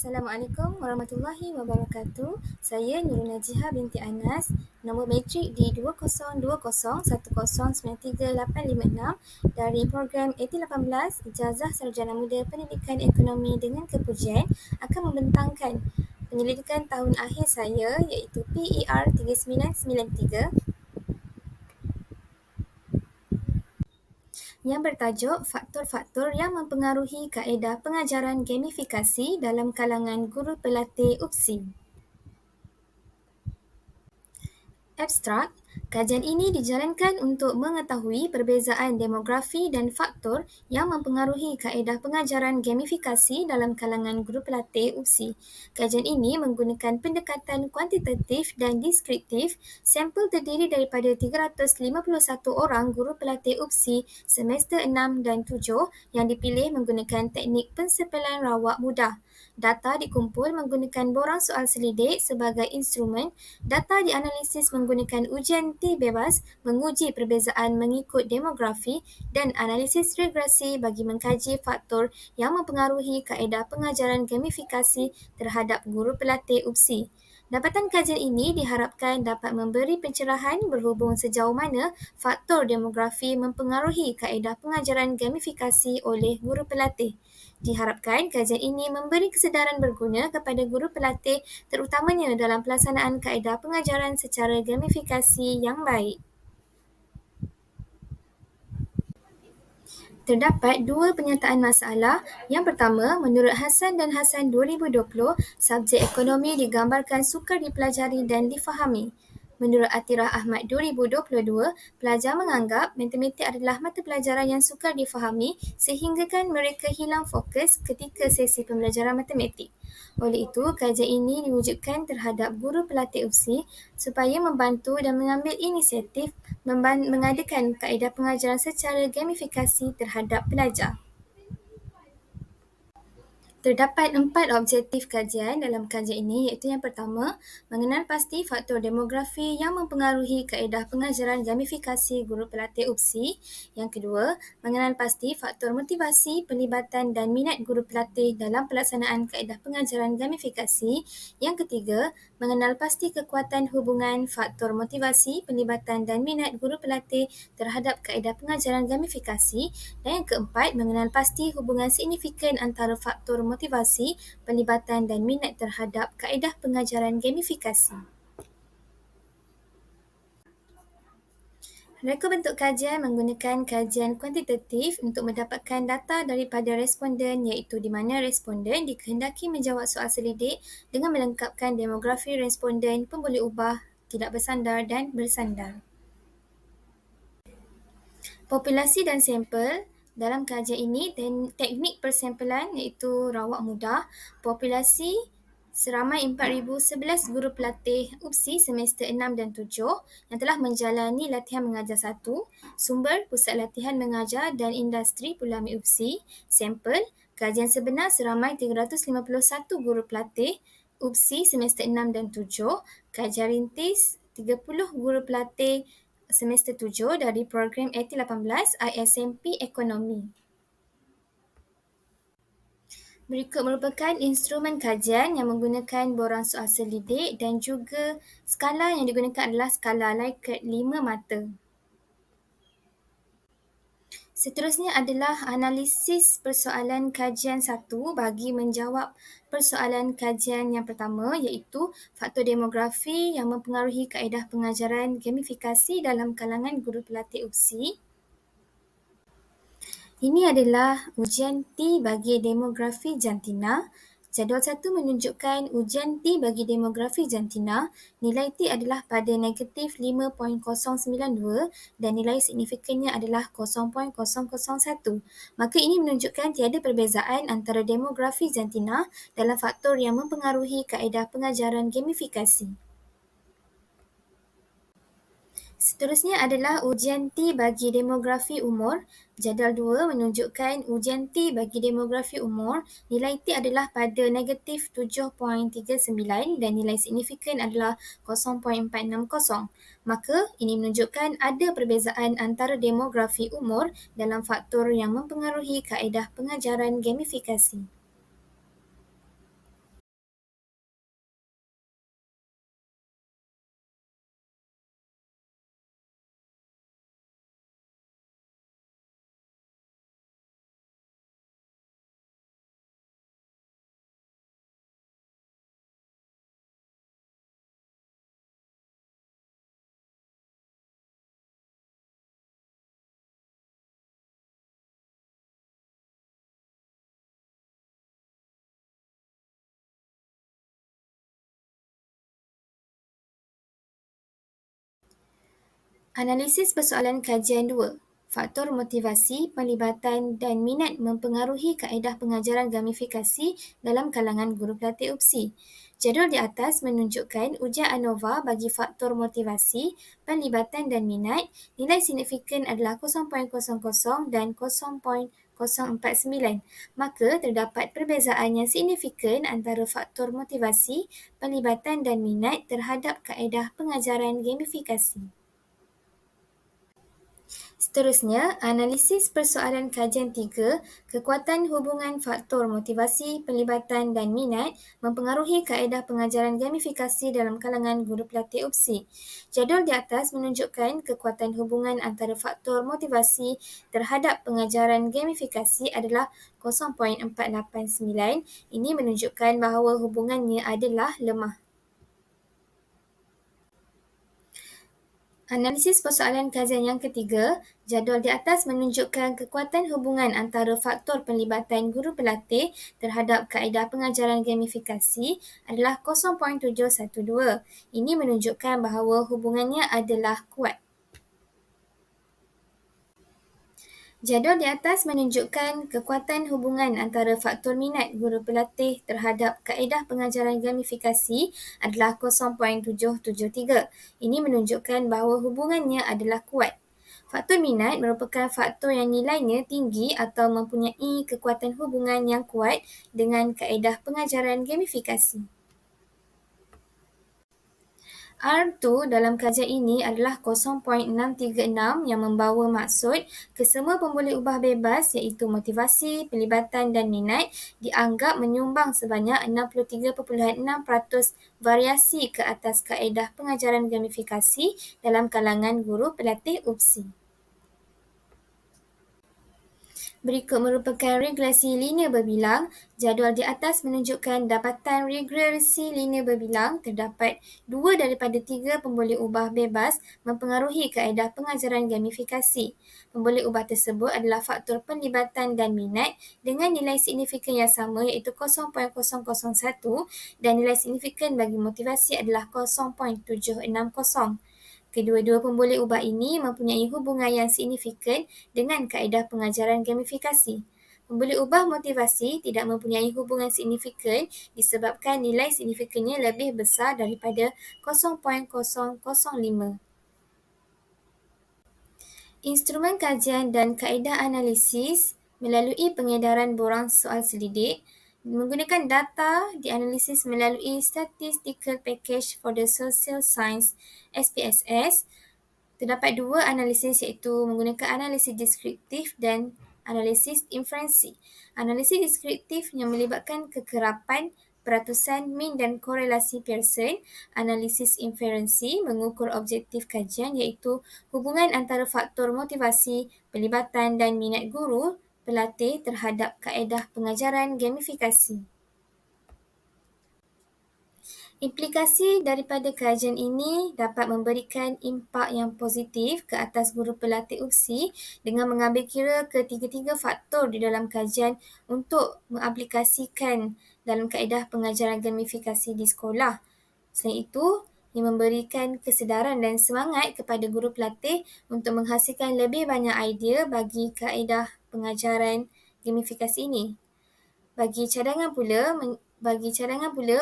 Assalamualaikum warahmatullahi wabarakatuh. Saya Nurul Najihah binti Anas. Nombor matrik di 2020109385 dari program 18 Ijazah Sarjana Muda Pendidikan Ekonomi dengan Kepujian akan membentangkan penyelidikan tahun akhir saya iaitu PER 3993 yang bertajuk Faktor-faktor yang mempengaruhi kaedah pengajaran gamifikasi dalam kalangan guru pelatih UPSI. Abstrak, kajian ini dijalankan untuk mengetahui perbezaan demografi dan faktor yang mempengaruhi kaedah pengajaran gamifikasi dalam kalangan guru pelatih UPSI. Kajian ini menggunakan pendekatan kuantitatif dan deskriptif. Sampel terdiri daripada 351 orang guru pelatih UPSI semester 6 dan 7 yang dipilih menggunakan teknik pensempelan rawak mudah. Data dikumpul menggunakan borang soal selidik sebagai instrumen. Data dianalisis menggunakan ujian T bebas menguji perbezaan mengikut demografi dan analisis regresi bagi mengkaji faktor yang mempengaruhi kaedah pengajaran gamifikasi terhadap guru pelatih UPSI. Dapatan kajian ini diharapkan dapat memberi pencerahan berhubung sejauh mana faktor demografi mempengaruhi kaedah pengajaran gamifikasi oleh guru pelatih. Diharapkan kajian ini memberi kesedaran berguna kepada guru pelatih terutamanya dalam pelaksanaan kaedah pengajaran secara gamifikasi yang baik. Terdapat dua penyataan masalah. Yang pertama, menurut Hassan dan Hassan 2020, subjek ekonomi digambarkan sukar dipelajari dan difahami. Menurut Atirah Ahmad 2022, pelajar menganggap matematik adalah mata pelajaran yang sukar difahami sehinggakan mereka hilang fokus ketika sesi pembelajaran matematik. Oleh itu, kajian ini diwujudkan terhadap guru pelatih UPSI supaya membantu dan mengambil inisiatif mengadakan kaedah pengajaran secara gamifikasi terhadap pelajar. Terdapat 4 objektif kajian dalam kajian ini iaitu yang pertama, mengenal pasti faktor demografi yang mempengaruhi kaedah pengajaran gamifikasi guru pelatih UPSI. Yang kedua, mengenal pasti faktor motivasi, pelibatan dan minat guru pelatih dalam pelaksanaan kaedah pengajaran gamifikasi. Yang ketiga, mengenal pasti kekuatan hubungan faktor motivasi, pelibatan dan minat guru pelatih terhadap kaedah pengajaran gamifikasi. Dan yang keempat, mengenal pasti hubungan signifikan antara faktor motivasi, pelibatan dan minat terhadap kaedah pengajaran gamifikasi. Reka bentuk kajian menggunakan kajian kuantitatif untuk mendapatkan data daripada responden iaitu di mana responden dikehendaki menjawab soal selidik dengan melengkapkan demografi responden, pemboleh ubah, tidak bersandar dan bersandar. Populasi dan sampel. Dalam kajian ini, teknik persampelan iaitu rawak mudah, populasi seramai 4,011 guru pelatih UPSI semester 6 dan 7 yang telah menjalani latihan mengajar 1, sumber pusat latihan mengajar dan industri Pulami UPSI, sampel, kajian sebenar seramai 351 guru pelatih UPSI semester 6 dan 7, kajian rintis 30 guru pelatih semester 7 dari program 18 ISMP Ekonomi. Berikut merupakan instrumen kajian yang menggunakan borang soal selidik dan juga skala yang digunakan adalah skala Likert 5 mata. Seterusnya adalah analisis persoalan kajian 1 bagi menjawab persoalan kajian yang pertama iaitu faktor demografi yang mempengaruhi kaedah pengajaran gamifikasi dalam kalangan guru pelatih UPSI. Ini adalah ujian T bagi demografi jantina. Jadual 1 menunjukkan ujian T bagi demografi jantina. Nilai T adalah pada negatif 5.092 dan nilai signifikannya adalah 0.001. Maka ini menunjukkan tiada perbezaan antara demografi jantina dalam faktor yang mempengaruhi kaedah pengajaran gamifikasi. Seterusnya adalah ujian T bagi demografi umur. Jadual 2 menunjukkan ujian T bagi demografi umur. Nilai T adalah pada negatif 7.39 dan nilai signifikan adalah 0.460. Maka ini menunjukkan ada perbezaan antara demografi umur dalam faktor yang mempengaruhi kaedah pengajaran gamifikasi. Analisis persoalan kajian 2. Faktor motivasi, pelibatan dan minat mempengaruhi kaedah pengajaran gamifikasi dalam kalangan guru pelatih UPSI. Jadual di atas menunjukkan ujian ANOVA bagi faktor motivasi, pelibatan dan minat. Nilai signifikan adalah 0.00 dan 0.049. Maka terdapat perbezaan yang signifikan antara faktor motivasi, pelibatan dan minat terhadap kaedah pengajaran gamifikasi. Seterusnya, analisis persoalan kajian 3, kekuatan hubungan faktor motivasi, pelibatan dan minat mempengaruhi kaedah pengajaran gamifikasi dalam kalangan guru pelatih UPSI. Jadual di atas menunjukkan kekuatan hubungan antara faktor motivasi terhadap pengajaran gamifikasi adalah 0.489. Ini menunjukkan bahawa hubungannya adalah lemah. Analisis persoalan kajian yang ketiga, jadual di atas menunjukkan kekuatan hubungan antara faktor pelibatan guru pelatih terhadap kaedah pengajaran gamifikasi adalah 0.712. Ini menunjukkan bahawa hubungannya adalah kuat. Jadual di atas menunjukkan kekuatan hubungan antara faktor minat guru pelatih terhadap kaedah pengajaran gamifikasi adalah 0.773. Ini menunjukkan bahawa hubungannya adalah kuat. Faktor minat merupakan faktor yang nilainya tinggi atau mempunyai kekuatan hubungan yang kuat dengan kaedah pengajaran gamifikasi. R2 dalam kajian ini adalah 0.636 yang membawa maksud kesemua pemboleh ubah bebas iaitu motivasi, pelibatan dan minat dianggap menyumbang sebanyak 63.6% variasi ke atas kaedah pengajaran gamifikasi dalam kalangan guru pelatih UPSI. Berikut merupakan regresi linear berbilang. Jadual di atas menunjukkan dapatan regresi linear berbilang terdapat 2 daripada 3 pemboleh ubah bebas mempengaruhi kaedah pengajaran gamifikasi. Pemboleh ubah tersebut adalah faktor pelibatan dan minat dengan nilai signifikan yang sama iaitu 0.001 dan nilai signifikan bagi motivasi adalah 0.760. Kedua-dua pemboleh ubah ini mempunyai hubungan yang signifikan dengan kaedah pengajaran gamifikasi. Pemboleh ubah motivasi tidak mempunyai hubungan signifikan disebabkan nilai signifikannya lebih besar daripada 0.005. Instrumen kajian dan kaedah analisis melalui pengedaran borang soal selidik menggunakan data dianalisis melalui Statistical Package for the Social Science (SPSS). Terdapat dua analisis iaitu menggunakan analisis deskriptif dan analisis inferensi. Analisis deskriptif yang melibatkan kekerapan, peratusan, mean dan korelasi Pearson. Analisis inferensi mengukur objektif kajian iaitu hubungan antara faktor motivasi, pelibatan dan minat guru pelatih terhadap kaedah pengajaran gamifikasi. Implikasi daripada kajian ini dapat memberikan impak yang positif ke atas guru pelatih UPSI dengan mengambil kira ketiga-tiga faktor di dalam kajian untuk mengaplikasikan dalam kaedah pengajaran gamifikasi di sekolah. Selain itu, ia memberikan kesedaran dan semangat kepada guru pelatih untuk menghasilkan lebih banyak idea bagi kaedah pengajaran gamifikasi ini. Bagi cadangan pula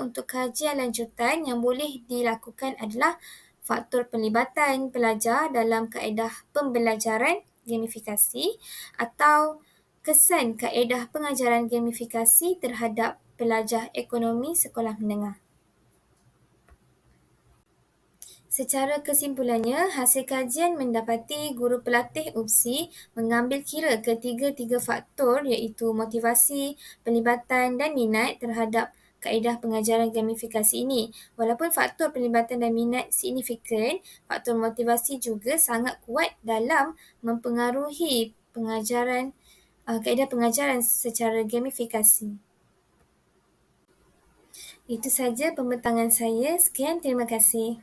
untuk kajian lanjutan yang boleh dilakukan adalah faktor pelibatan pelajar dalam kaedah pembelajaran gamifikasi atau kesan kaedah pengajaran gamifikasi terhadap pelajar ekonomi sekolah menengah. Secara kesimpulannya, hasil kajian mendapati guru pelatih UPSI mengambil kira ketiga-tiga faktor iaitu motivasi, pelibatan dan minat terhadap kaedah pengajaran gamifikasi ini. Walaupun faktor pelibatan dan minat signifikan, faktor motivasi juga sangat kuat dalam mempengaruhi kaedah pengajaran secara gamifikasi. Itu saja pembentangan saya. Sekian, terima kasih.